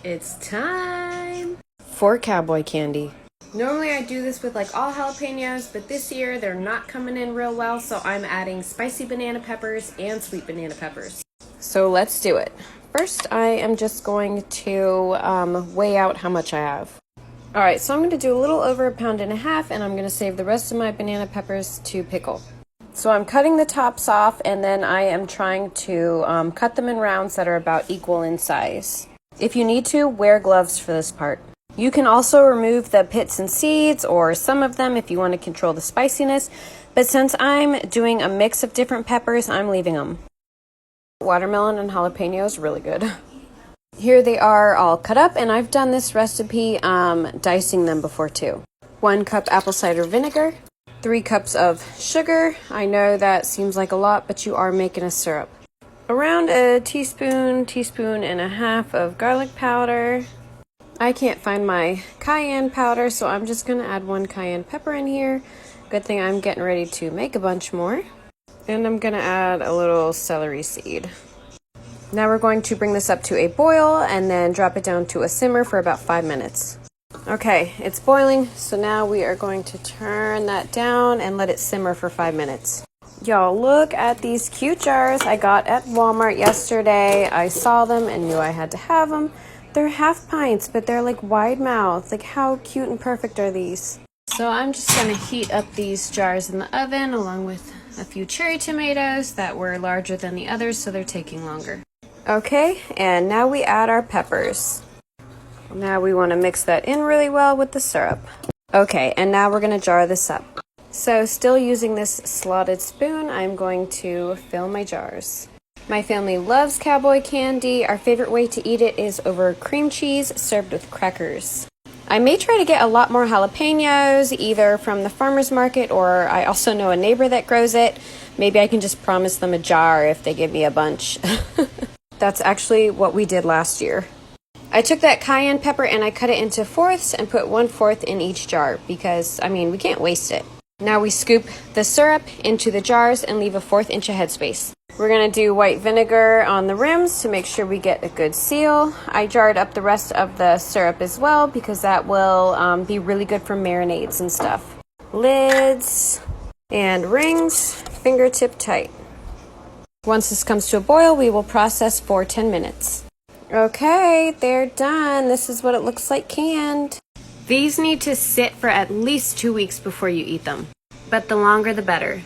It's time for Cowboy Candy. Normally I do this with like all jalapenos, but this year they're not coming in real well, so I'm adding spicy banana peppers and sweet banana peppers. So let's do it. First, I am just going to weigh out how much I have. Alright, so I'm going to do a little over 1.5 pounds, and I'm going to save the rest of my banana peppers to pickle. So I'm cutting the tops off, and then I am trying to cut them in rounds that are about equal in size. If you need to, wear gloves for this part. You can also remove the pits and seeds, or some of them if you want to control the spiciness, but since I'm doing a mix of different peppers, I'm leaving them. Watermelon and jalapeno is really good. Here they are all cut up, and I've done this recipe dicing them before too. 1 cup apple cider vinegar, 3 cups of sugar. I know that seems like a lot, but you are making a syrup. Around a teaspoon and a half of garlic powder. I can't find my cayenne powder, so I'm just going to add 1 cayenne pepper in here. Good thing I'm getting ready to make a bunch more. And I'm going to add a little celery seed. Now we're going to bring this up to a boil and then drop it down to a simmer for about 5 minutes. Okay, it's boiling, so now we are going to turn that down and let it simmer for 5 minutes. Y'all, look at these cute jars I got at Walmart yesterday. I saw them and knew I had to have them. They're half pints, but they're like wide mouth. Like, how cute and perfect are these? So I'm just going to heat up these jars in the oven along with a few cherry tomatoes that were larger than the others, so they're taking longer. Okay, and now we add our peppers. Now we want to mix that in really well with the syrup. Okay, and now we're going to jar this up. So still using this slotted spoon, I'm going to fill my jars. My family loves Cowboy Candy. Our favorite way to eat it is over cream cheese served with crackers. I may try to get a lot more jalapenos, either from the farmer's market, or I also know a neighbor that grows it. Maybe I can just promise them a jar if they give me a bunch. That's actually what we did last year. I took that cayenne pepper and I cut it into fourths and put 1/4 in each jar because, we can't waste it. Now we scoop the syrup into the jars and leave a 1/4 inch of headspace. We're going to do white vinegar on the rims to make sure we get a good seal. I jarred up the rest of the syrup as well because that will be really good for marinades and stuff. Lids and rings, fingertip tight. Once this comes to a boil, we will process for 10 minutes. Okay, they're done. This is what it looks like canned. These need to sit for at least 2 weeks before you eat them, but the longer the better.